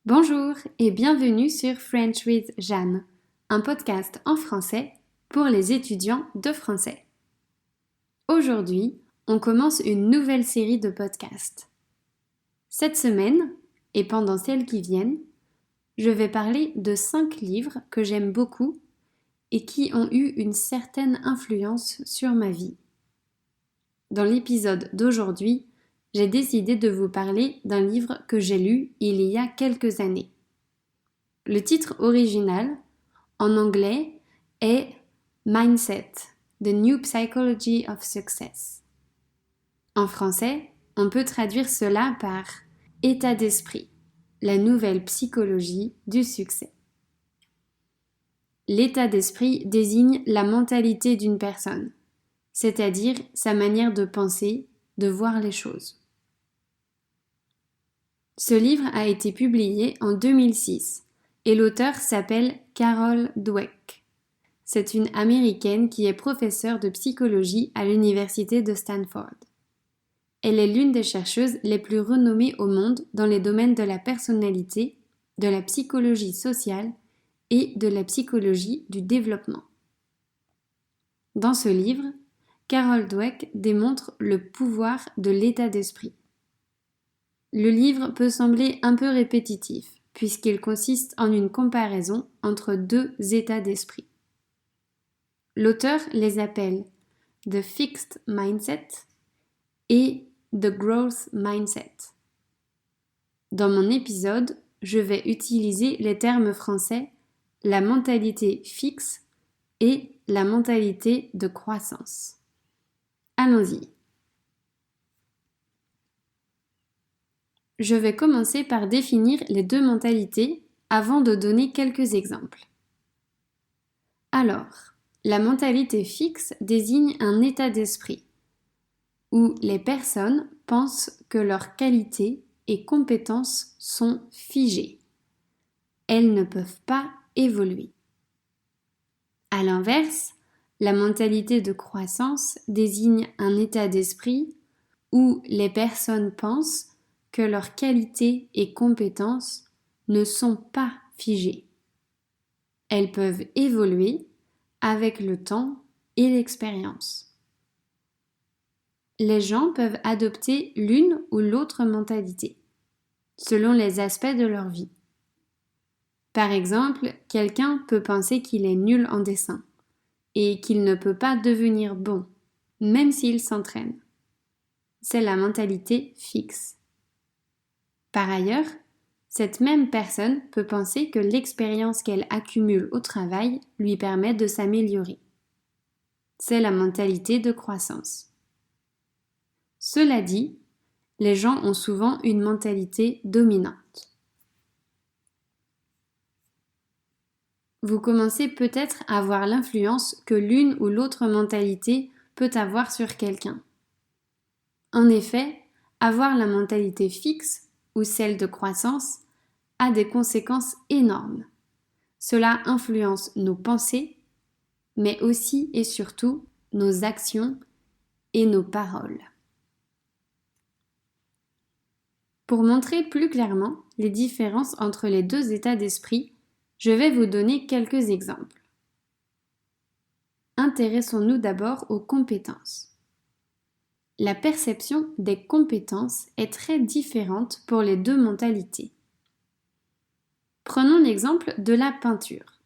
Bonjour et bienvenue sur French with Jeanne, un podcast en français pour les étudiants de français. Aujourd'hui, on commence une nouvelle série de podcasts. Cette semaine, et pendant celles qui viennent, je vais parler de 5 livres que j'aime beaucoup et qui ont eu une certaine influence sur ma vie. Dans l'épisode d'aujourd'hui, j'ai décidé de vous parler d'un livre que j'ai lu il y a quelques années. Le titre original, en anglais, est Mindset, The New Psychology of Success. En français, on peut traduire cela par État d'esprit, la nouvelle psychologie du succès. L'état d'esprit désigne la mentalité d'une personne, c'est-à-dire sa manière de penser, de voir les choses. Ce livre a été publié en 2006 et l'auteur s'appelle Carol Dweck. C'est une Américaine qui est professeure de psychologie à l'université de Stanford. Elle est l'une des chercheuses les plus renommées au monde dans les domaines de la personnalité, de la psychologie sociale et de la psychologie du développement. Dans ce livre, Carol Dweck démontre le pouvoir de l'état d'esprit. Le livre peut sembler un peu répétitif, puisqu'il consiste en une comparaison entre deux états d'esprit. L'auteur les appelle The Fixed Mindset et The Growth Mindset. Dans mon épisode, je vais utiliser les termes français la mentalité fixe et la mentalité de croissance. Allons-y. Je vais commencer par définir les deux mentalités avant de donner quelques exemples. Alors, la mentalité fixe désigne un état d'esprit où les personnes pensent que leurs qualités et compétences sont figées. Elles ne peuvent pas évoluer. À l'inverse, la mentalité de croissance désigne un état d'esprit où les personnes pensent que leurs qualités et compétences ne sont pas figées. Elles peuvent évoluer avec le temps et l'expérience. Les gens peuvent adopter l'une ou l'autre mentalité, selon les aspects de leur vie. Par exemple, quelqu'un peut penser qu'il est nul en dessin et qu'il ne peut pas devenir bon, même s'il s'entraîne. C'est la mentalité fixe. Par ailleurs, cette même personne peut penser que l'expérience qu'elle accumule au travail lui permet de s'améliorer. C'est la mentalité de croissance. Cela dit, les gens ont souvent une mentalité dominante. Vous commencez peut-être à voir l'influence que l'une ou l'autre mentalité peut avoir sur quelqu'un. En effet, avoir la mentalité fixe ou celle de croissance a des conséquences énormes. Cela influence nos pensées, mais aussi et surtout nos actions et nos paroles. Pour montrer plus clairement les différences entre les deux états d'esprit, je vais vous donner quelques exemples. Intéressons-nous d'abord aux compétences. La perception des compétences est très différente pour les deux mentalités. Prenons l'exemple de la peinture.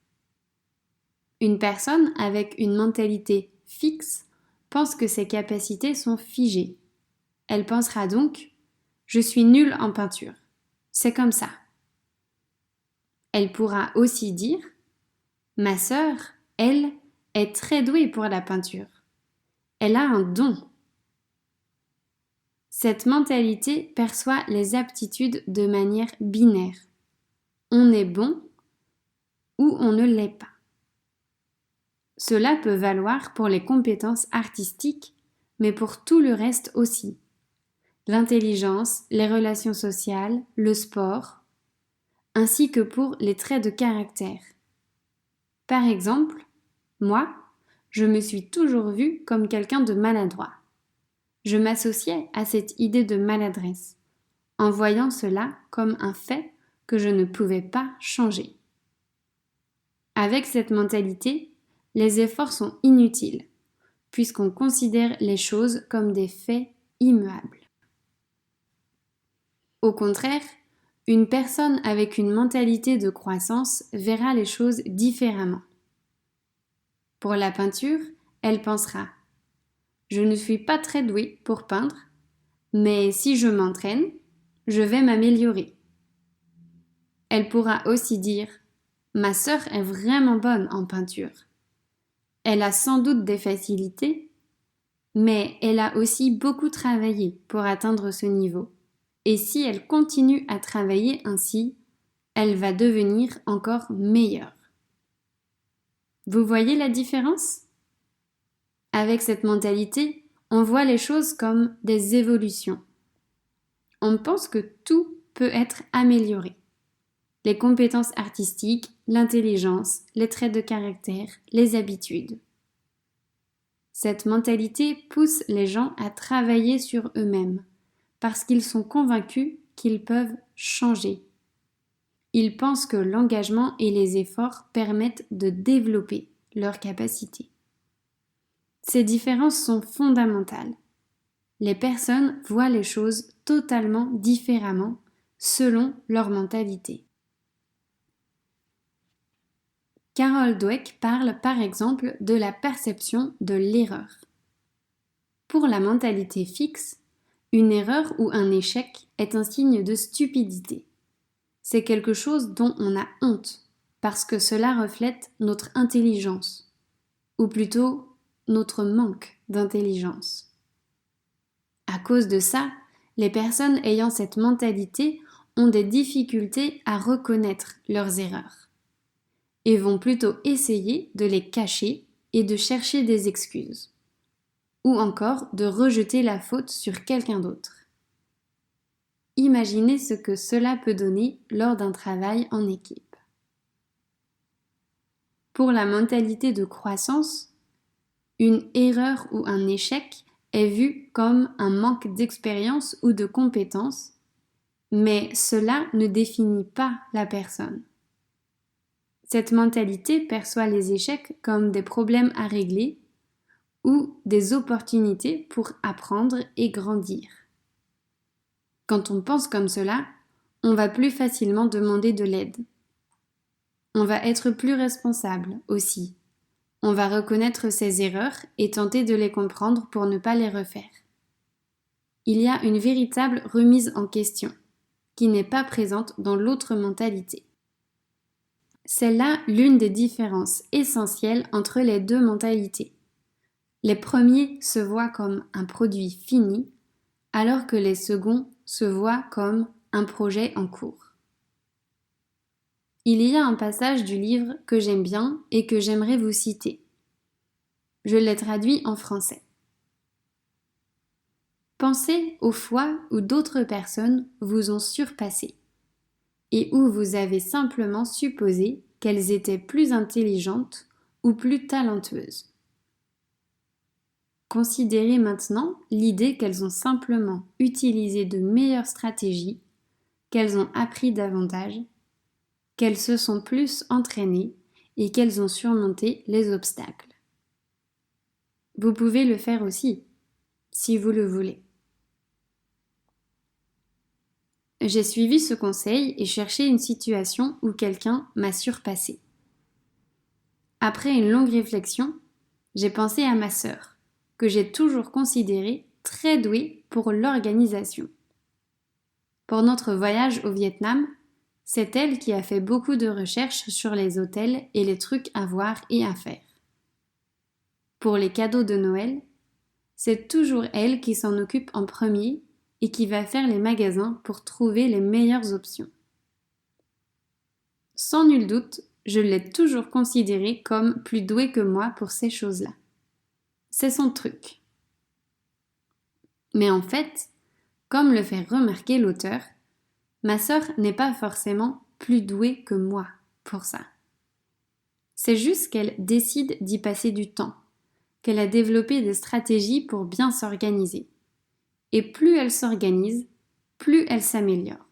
Une personne avec une mentalité fixe pense que ses capacités sont figées. Elle pensera donc « je suis nulle en peinture, c'est comme ça ». Elle pourra aussi dire « ma sœur, elle, est très douée pour la peinture. Elle a un don ». Cette mentalité perçoit les aptitudes de manière binaire. On est bon ou on ne l'est pas. Cela peut valoir pour les compétences artistiques, mais pour tout le reste aussi. L'intelligence, les relations sociales, le sport, ainsi que pour les traits de caractère. Par exemple, moi, je me suis toujours vue comme quelqu'un de maladroit. Je m'associais à cette idée de maladresse, en voyant cela comme un fait que je ne pouvais pas changer. Avec cette mentalité, les efforts sont inutiles, puisqu'on considère les choses comme des faits immuables. Au contraire, une personne avec une mentalité de croissance verra les choses différemment. Pour la peinture, elle pensera « Je ne suis pas très douée pour peindre, mais si je m'entraîne, je vais m'améliorer. » Elle pourra aussi dire « Ma sœur est vraiment bonne en peinture. Elle a sans doute des facilités, mais elle a aussi beaucoup travaillé pour atteindre ce niveau. Et si elle continue à travailler ainsi, elle va devenir encore meilleure. » Vous voyez la différence? Avec cette mentalité, on voit les choses comme des évolutions. On pense que tout peut être amélioré. Les compétences artistiques, l'intelligence, les traits de caractère, les habitudes. Cette mentalité pousse les gens à travailler sur eux-mêmes parce qu'ils sont convaincus qu'ils peuvent changer. Ils pensent que l'engagement et les efforts permettent de développer leurs capacités. Ces différences sont fondamentales. Les personnes voient les choses totalement différemment selon leur mentalité. Carol Dweck parle par exemple de la perception de l'erreur. Pour la mentalité fixe, une erreur ou un échec est un signe de stupidité. C'est quelque chose dont on a honte parce que cela reflète notre intelligence, ou plutôt notre manque d'intelligence. À cause de ça, les personnes ayant cette mentalité ont des difficultés à reconnaître leurs erreurs et vont plutôt essayer de les cacher et de chercher des excuses, ou encore de rejeter la faute sur quelqu'un d'autre. Imaginez ce que cela peut donner lors d'un travail en équipe. Pour la mentalité de croissance, une erreur ou un échec est vu comme un manque d'expérience ou de compétence, mais cela ne définit pas la personne. Cette mentalité perçoit les échecs comme des problèmes à régler ou des opportunités pour apprendre et grandir. Quand on pense comme cela, on va plus facilement demander de l'aide. On va être plus responsable aussi. On va reconnaître ses erreurs et tenter de les comprendre pour ne pas les refaire. Il y a une véritable remise en question qui n'est pas présente dans l'autre mentalité. C'est là l'une des différences essentielles entre les deux mentalités. Les premiers se voient comme un produit fini, alors que les seconds se voient comme un projet en cours. Il y a un passage du livre que j'aime bien et que j'aimerais vous citer. Je l'ai traduit en français. Pensez aux fois où d'autres personnes vous ont surpassé et où vous avez simplement supposé qu'elles étaient plus intelligentes ou plus talentueuses. Considérez maintenant l'idée qu'elles ont simplement utilisé de meilleures stratégies, qu'elles ont appris davantage, qu'elles se sont plus entraînées et qu'elles ont surmonté les obstacles. Vous pouvez le faire aussi, si vous le voulez. J'ai suivi ce conseil et cherché une situation où quelqu'un m'a surpassé. Après une longue réflexion, j'ai pensé à ma sœur, que j'ai toujours considérée très douée pour l'organisation. Pour notre voyage au Vietnam, c'est elle qui a fait beaucoup de recherches sur les hôtels et les trucs à voir et à faire. Pour les cadeaux de Noël, c'est toujours elle qui s'en occupe en premier et qui va faire les magasins pour trouver les meilleures options. Sans nul doute, je l'ai toujours considérée comme plus douée que moi pour ces choses-là. C'est son truc. Mais en fait, comme le fait remarquer l'auteur, ma sœur n'est pas forcément plus douée que moi pour ça. C'est juste qu'elle décide d'y passer du temps, qu'elle a développé des stratégies pour bien s'organiser. Et plus elle s'organise, plus elle s'améliore.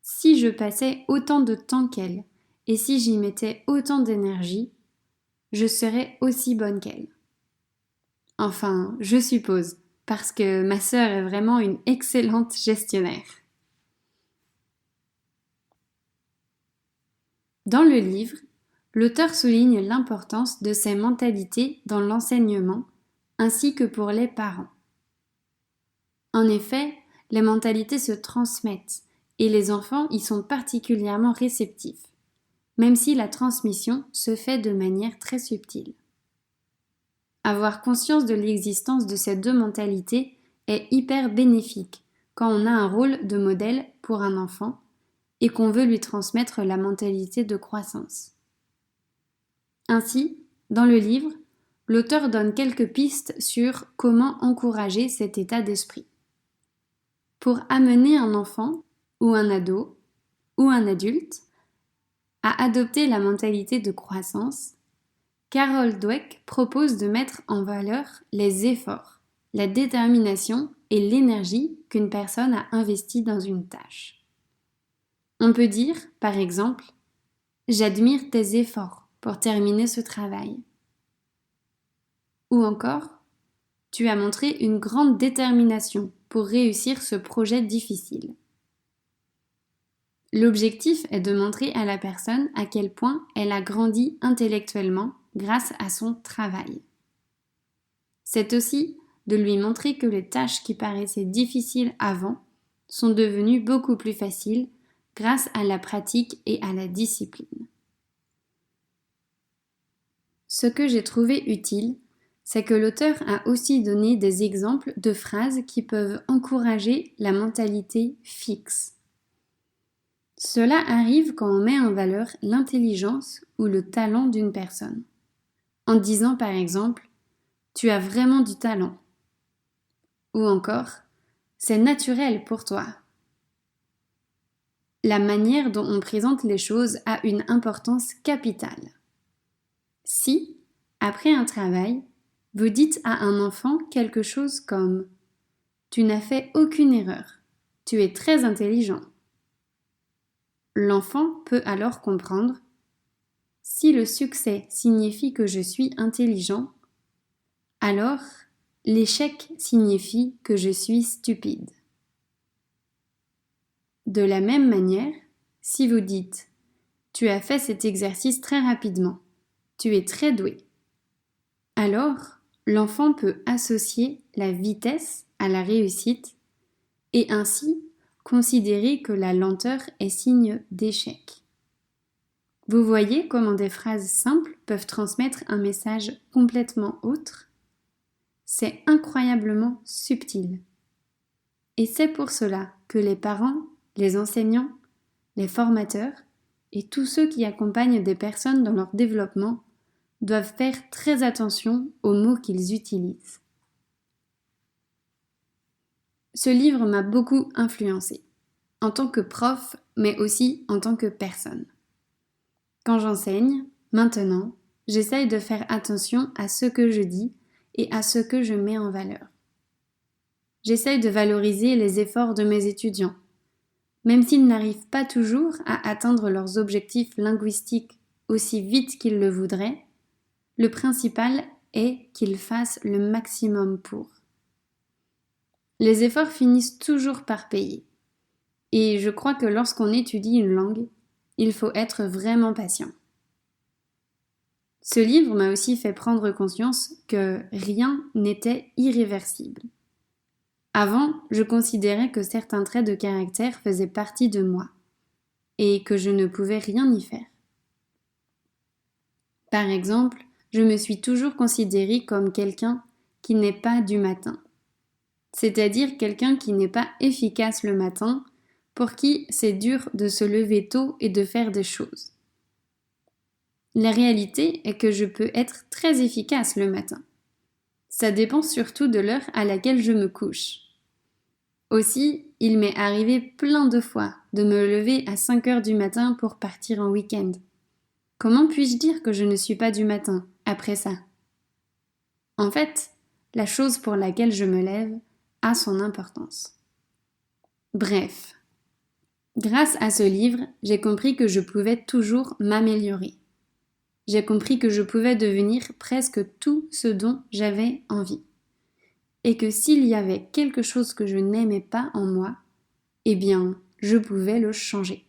Si je passais autant de temps qu'elle, et si j'y mettais autant d'énergie, je serais aussi bonne qu'elle. Enfin, je suppose, parce que ma sœur est vraiment une excellente gestionnaire. Dans le livre, l'auteur souligne l'importance de ces mentalités dans l'enseignement, ainsi que pour les parents. En effet, les mentalités se transmettent et les enfants y sont particulièrement réceptifs, même si la transmission se fait de manière très subtile. Avoir conscience de l'existence de ces deux mentalités est hyper bénéfique quand on a un rôle de modèle pour un enfant et qu'on veut lui transmettre la mentalité de croissance. Ainsi, dans le livre, l'auteur donne quelques pistes sur comment encourager cet état d'esprit. Pour amener un enfant, ou un ado, ou un adulte, à adopter la mentalité de croissance, Carol Dweck propose de mettre en valeur les efforts, la détermination et l'énergie qu'une personne a investis dans une tâche. On peut dire, par exemple, « J'admire tes efforts pour terminer ce travail ». Ou encore, « Tu as montré une grande détermination pour réussir ce projet difficile ». L'objectif est de montrer à la personne à quel point elle a grandi intellectuellement grâce à son travail. C'est aussi de lui montrer que les tâches qui paraissaient difficiles avant sont devenues beaucoup plus faciles grâce à la pratique et à la discipline. Ce que j'ai trouvé utile, c'est que l'auteur a aussi donné des exemples de phrases qui peuvent encourager la mentalité fixe. Cela arrive quand on met en valeur l'intelligence ou le talent d'une personne. En disant par exemple « Tu as vraiment du talent » ou encore « C'est naturel pour toi ». La manière dont on présente les choses a une importance capitale. Si, après un travail, vous dites à un enfant quelque chose comme « Tu n'as fait aucune erreur, tu es très intelligent », l'enfant peut alors comprendre « Si le succès signifie que je suis intelligent, alors l'échec signifie que je suis stupide ». De la même manière, si vous dites « Tu as fait cet exercice très rapidement, tu es très doué », alors l'enfant peut associer la vitesse à la réussite et ainsi considérer que la lenteur est signe d'échec. Vous voyez comment des phrases simples peuvent transmettre un message complètement autre ? C'est incroyablement subtil. Et c'est pour cela que les parents, les enseignants, les formateurs et tous ceux qui accompagnent des personnes dans leur développement doivent faire très attention aux mots qu'ils utilisent. Ce livre m'a beaucoup influencée, en tant que prof, mais aussi en tant que personne. Quand j'enseigne, maintenant, j'essaye de faire attention à ce que je dis et à ce que je mets en valeur. J'essaye de valoriser les efforts de mes étudiants, même s'ils n'arrivent pas toujours à atteindre leurs objectifs linguistiques aussi vite qu'ils le voudraient. Le principal est qu'ils fassent le maximum pour. Les efforts finissent toujours par payer. Et je crois que lorsqu'on étudie une langue, il faut être vraiment patient. Ce livre m'a aussi fait prendre conscience que rien n'était irréversible. Avant, je considérais que certains traits de caractère faisaient partie de moi et que je ne pouvais rien y faire. Par exemple, je me suis toujours considérée comme quelqu'un qui n'est pas du matin, c'est-à-dire quelqu'un qui n'est pas efficace le matin, pour qui c'est dur de se lever tôt et de faire des choses. La réalité est que je peux être très efficace le matin. Ça dépend surtout de l'heure à laquelle je me couche. Aussi, il m'est arrivé plein de fois de me lever à 5 heures du matin pour partir en week-end. Comment puis-je dire que je ne suis pas du matin après ça ? En fait, la chose pour laquelle je me lève a son importance. Bref, Grâce à ce livre, j'ai compris que je pouvais toujours m'améliorer. J'ai compris que je pouvais devenir presque tout ce dont j'avais envie. Et que s'il y avait quelque chose que je n'aimais pas en moi, eh bien, je pouvais le changer.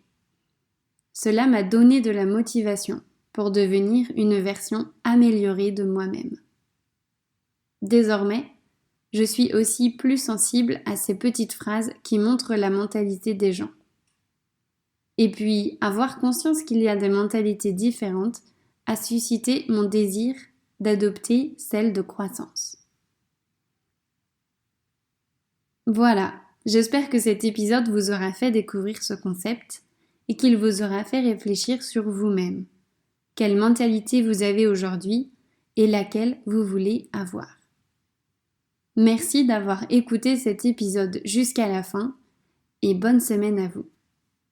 Cela m'a donné de la motivation pour devenir une version améliorée de moi-même. Désormais, je suis aussi plus sensible à ces petites phrases qui montrent la mentalité des gens. Et puis, avoir conscience qu'il y a des mentalités différentes a suscité mon désir d'adopter celle de croissance. Voilà, j'espère que cet épisode vous aura fait découvrir ce concept et qu'il vous aura fait réfléchir sur vous-même. Quelle mentalité vous avez aujourd'hui et laquelle vous voulez avoir. Merci d'avoir écouté cet épisode jusqu'à la fin et bonne semaine à vous.